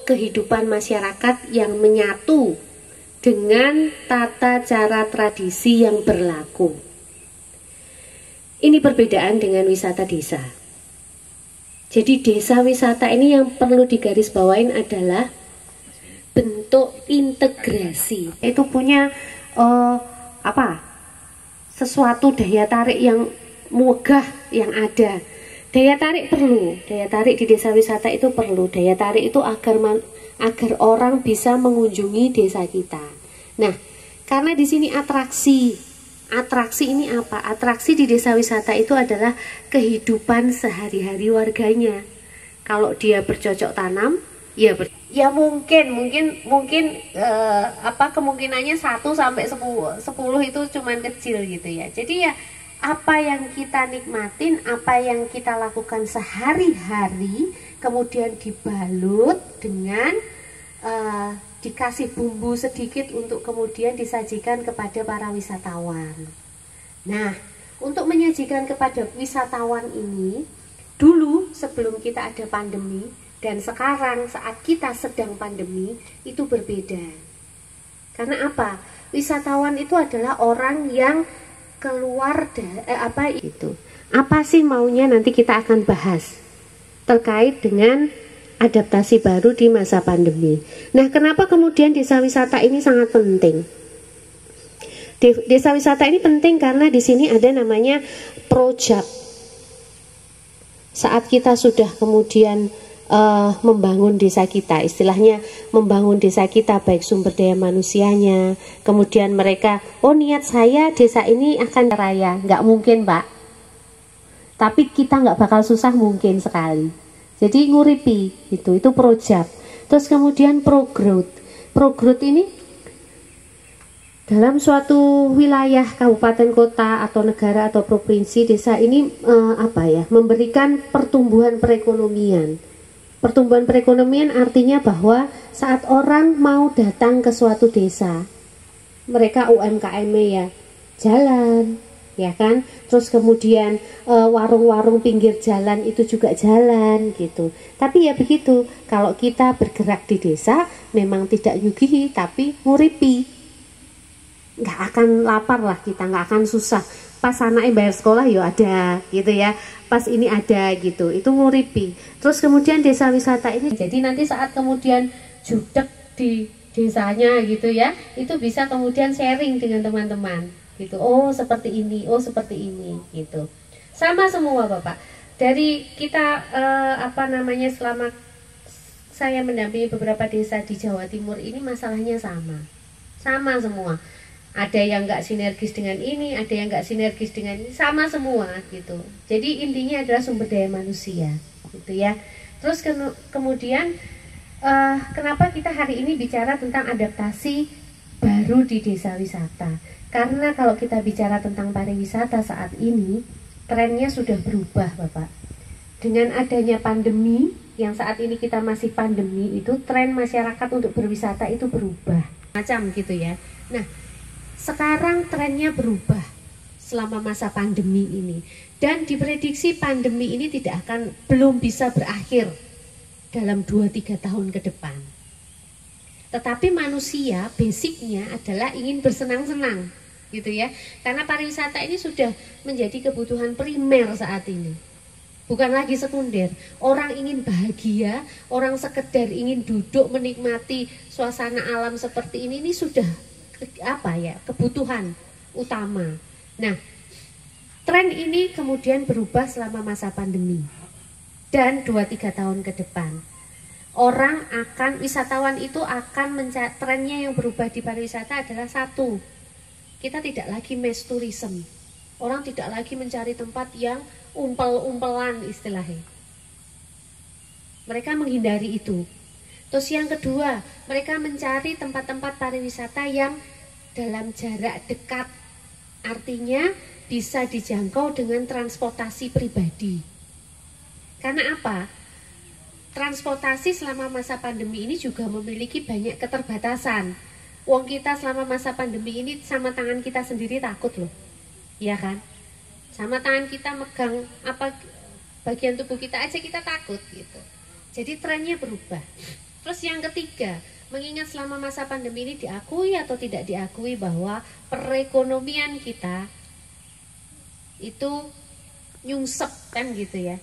kehidupan masyarakat yang menyatu dengan tata cara tradisi yang berlaku. Ini perbedaan dengan wisata desa. Jadi desa wisata ini yang perlu digarisbawain adalah bentuk integrasi. Itu punya sesuatu daya tarik yang megah yang ada. Daya tarik perlu, daya tarik di desa wisata itu perlu. Daya tarik itu agar orang bisa mengunjungi desa kita. Nah, karena di sini atraksi ini apa? Atraksi di desa wisata itu adalah kehidupan sehari-hari warganya. Kalau dia bercocok tanam, ya mungkin kemungkinannya 1 sampai 10 itu cuman kecil gitu ya. Jadi ya apa yang kita nikmatin, apa yang kita lakukan sehari-hari, kemudian dibalut dengan dikasih bumbu sedikit untuk kemudian disajikan kepada para wisatawan. Nah, untuk menyajikan kepada wisatawan ini, dulu sebelum kita ada pandemi dan sekarang saat kita sedang pandemi itu berbeda. Karena apa? Wisatawan itu adalah orang yang keluar apa sih maunya, nanti kita akan bahas terkait dengan adaptasi baru di masa pandemi. Nah, kenapa kemudian desa wisata ini sangat penting? Desa wisata ini penting karena di sini ada namanya project. Saat kita sudah kemudian membangun desa kita, istilahnya membangun desa kita baik sumber daya manusianya, kemudian mereka, niat saya desa ini akan raya, nggak mungkin Pak, tapi kita nggak bakal susah mungkin sekali. Jadi nguripi itu project. Terus kemudian pro-growth ini dalam suatu wilayah kabupaten kota atau negara atau provinsi, desa ini memberikan pertumbuhan perekonomian. Pertumbuhan perekonomian artinya bahwa saat orang mau datang ke suatu desa, mereka UMKM-nya ya jalan, ya kan, terus kemudian warung-warung pinggir jalan itu juga jalan gitu. Tapi ya begitu, kalau kita bergerak di desa memang tidak nyugihi tapi nguripi, nggak akan lapar lah kita, nggak akan susah. Pas anaknya bayar sekolah ya ada gitu ya, pas ini ada gitu, itu nguripi. Terus kemudian desa wisata ini jadi nanti saat kemudian judek di desanya gitu ya, itu bisa kemudian sharing dengan teman-teman gitu. Seperti ini, seperti ini gitu. Sama semua Bapak. Dari kita selama saya mendampingi beberapa desa di Jawa Timur ini masalahnya sama semua. Ada yang nggak sinergis dengan ini, ada yang nggak sinergis dengan ini, sama semua gitu. Jadi intinya adalah sumber daya manusia gitu ya. Terus kemudian kenapa kita hari ini bicara tentang adaptasi baru di desa wisata? Karena kalau kita bicara tentang pariwisata saat ini, trennya sudah berubah Bapak. Dengan adanya pandemi, yang saat ini kita masih pandemi, itu tren masyarakat untuk berwisata itu berubah. Macam gitu ya. Nah, sekarang trennya berubah selama masa pandemi ini. Dan diprediksi pandemi ini belum bisa berakhir dalam 2-3 tahun ke depan. Tetapi manusia basicnya adalah ingin bersenang-senang gitu ya. Karena pariwisata ini sudah menjadi kebutuhan primer saat ini, bukan lagi sekunder. Orang ingin bahagia, orang sekedar ingin duduk menikmati suasana alam seperti ini sudah kebutuhan utama. Nah, tren ini kemudian berubah selama masa pandemi dan 2-3 tahun ke depan. Wisatawan itu akan trennya yang berubah di pariwisata adalah satu, kita tidak lagi mass tourism. Orang tidak lagi mencari tempat yang umpel-umpelan istilahnya. Mereka menghindari itu. Terus yang kedua, mereka mencari tempat-tempat pariwisata yang dalam jarak dekat. Artinya bisa dijangkau dengan transportasi pribadi. Karena apa? Transportasi selama masa pandemi ini juga memiliki banyak keterbatasan. Wong kita selama masa pandemi ini sama tangan kita sendiri takut loh, ya kan? Sama tangan kita megang bagian tubuh kita aja kita takut gitu. Jadi trennya berubah. Terus yang ketiga, mengingat selama masa pandemi ini diakui atau tidak diakui bahwa perekonomian kita itu nyungsep kan gitu ya.